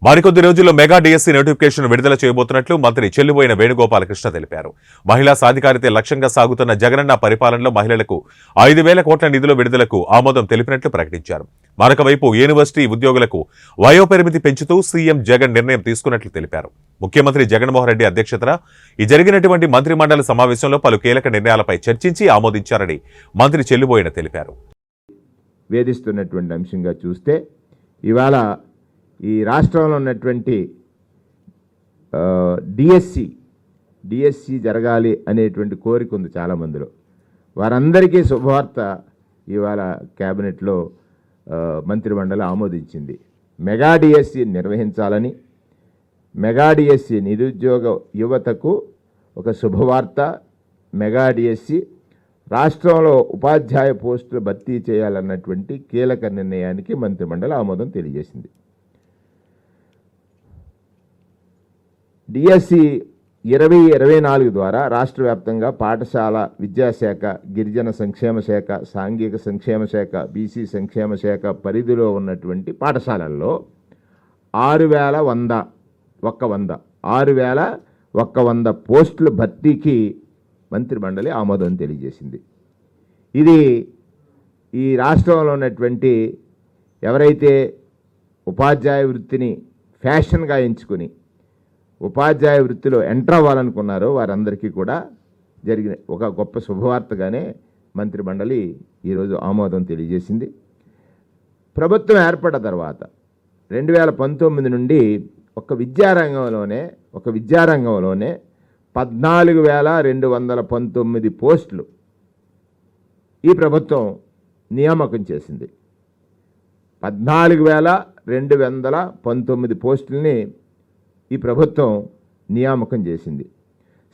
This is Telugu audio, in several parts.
మరికొద్ది రోజుల్లో మెగా డిఎస్సీ నోటిఫికేషన్ విడుదల చేయబోతున్నట్లు మంత్రి చెల్లుబోయిన వేణుగోపాలకృష్ణ తెలిపారు. మహిళా సాధికారితే లక్ష్యంగా సాగుతున్న జగనన్న పరిపాలనలో మహిళలకు 5,000 కోట్ల నిధుల విడుదలకు ఆమోదం తెలిపినట్లు ప్రకటించారు. మరొక వైపు యూనివర్సిటీ ఉద్యోగులకు వయోపరిమితి పెంచుతూ సీఎం జగన్ నిర్ణయం తీసుకున్నట్లు తెలిపారు. ముఖ్యమంత్రి జగన్మోహన్ రెడ్డి అధ్యక్షతన జరిగినటువంటి మంత్రిమండలి సమావేశంలో పలు కీలక నిర్ణయాలపై చర్చించి ఆమోదించారని మంత్రి చెల్లుబోయిన తెలిపారు. వేధిస్తున్నటువంటి అంశంగా చూస్తే ఇవాళ ఈ రాష్ట్రంలో ఉన్నటువంటి డిఎస్సి జరగాలి అనేటువంటి కోరిక ఉంది చాలామందిలో. వారందరికీ శుభవార్త ఇవాళ క్యాబినెట్లో మంత్రిమండలి ఆమోదించింది. మెగా డిఎస్సి నిర్వహించాలని, మెగా డిఎస్సి నిరుద్యోగ యువతకు ఒక శుభవార్త. మెగా డిఎస్సి రాష్ట్రంలో ఉపాధ్యాయ పోస్టులు భర్తీ చేయాలన్నటువంటి కీలక నిర్ణయానికి మంత్రిమండలి ఆమోదం తెలియజేసింది. డిఎస్సి 2024 ద్వారా రాష్ట్ర వ్యాప్తంగా పాఠశాల విద్యాశాఖ, గిరిజన సంక్షేమ శాఖ, సాంఘిక సంక్షేమ శాఖ, బీసీ సంక్షేమ శాఖ పరిధిలో ఉన్నటువంటి పాఠశాలల్లో 6,100 పోస్టుల భర్తీకి మంత్రిమండలి ఆమోదం తెలియజేసింది. ఇది ఈ రాష్ట్రంలో ఉన్నటువంటి ఎవరైతే ఉపాధ్యాయ వృత్తిని ఫ్యాషన్గా ఎంచుకుని ఉపాధ్యాయ వృత్తిలో ఎంటర్ అవ్వాలనుకున్నారో వారందరికీ కూడా జరిగిన ఒక గొప్ప శుభవార్తగానే మంత్రిమండలి ఈరోజు ఆమోదం తెలియజేసింది. ప్రభుత్వం ఏర్పడిన తర్వాత 2019 నుండి ఒక విద్యారంగంలోనే 14,219 పోస్టులు ఈ ప్రభుత్వం నియామకం చేసింది. 14,219 పోస్టుల్ని ఈ ప్రభుత్వం నియామకం చేసింది.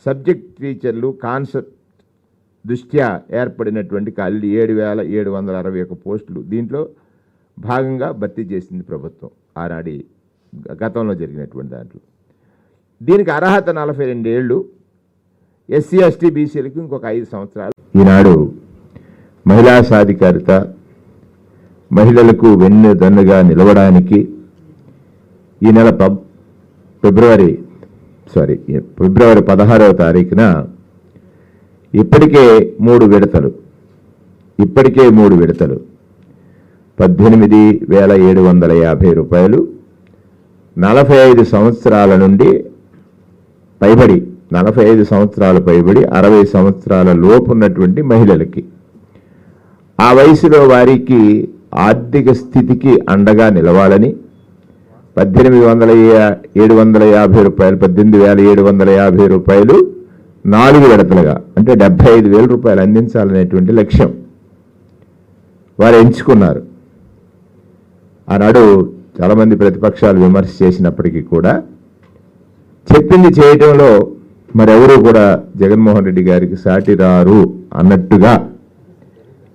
సబ్జెక్ట్ టీచర్లు కాన్సెప్ట్ దృష్ట్యా ఏర్పడినటువంటి ఖాళీ 7,761 పోస్టులు దీంట్లో భాగంగా భర్తీ చేసింది ప్రభుత్వం ఆనాడి గతంలో జరిగినటువంటి దాంట్లో. దీనికి అర్హత 42 ఏళ్ళు, ఎస్సీ ఎస్టీ బీసీలకు ఇంకొక 5 సంవత్సరాలు. ఈనాడు మహిళా సాధికారిత, మహిళలకు వెన్నుదన్నుగా నిలవడానికి ఈ నెల ఫిబ్రవరి 16వ తారీఖున ఇప్పటికే 3 విడతలు 18,750 రూపాయలు 45 సంవత్సరాల నుండి పైబడి 45 సంవత్సరాలు పైబడి 60 సంవత్సరాల లోపు ఉన్నటువంటి మహిళలకి, ఆ వయసులో వారికి ఆర్థిక స్థితికి అండగా నిలవాలని 18,750 రూపాయలు 18,750 రూపాయలు 4 విడతలుగా అంటే 75,000 రూపాయలు అందించాలనేటువంటి లక్ష్యం వారు ఎంచుకున్నారు. ఆనాడు చాలామంది ప్రతిపక్షాలు విమర్శ చేసినప్పటికీ కూడా చెప్పింది చేయటంలో మరెవరూ కూడా జగన్మోహన్ రెడ్డి గారికి సాటి రారు అన్నట్టుగా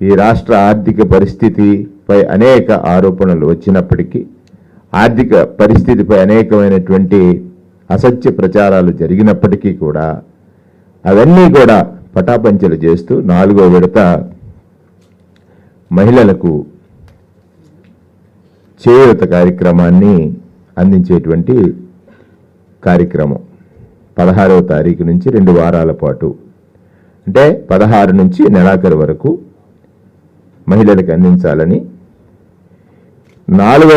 ఈ రాష్ట్ర ఆర్థిక పరిస్థితిపై అనేక ఆరోపణలు వచ్చినప్పటికీ, ఆర్థిక పరిస్థితిపై అనేకమైనటువంటి అసత్య ప్రచారాలు జరిగినప్పటికీ కూడా అవన్నీ కూడా పటాపంచలు చేస్తూ 4వ విడత మహిళలకు చేయూత కార్యక్రమాన్ని అందించేటువంటి కార్యక్రమం 16వ తారీఖు నుంచి 2 వారాల పాటు అంటే 16 నుంచి నెలాఖరు వరకు మహిళలకు అందించాలని 4వ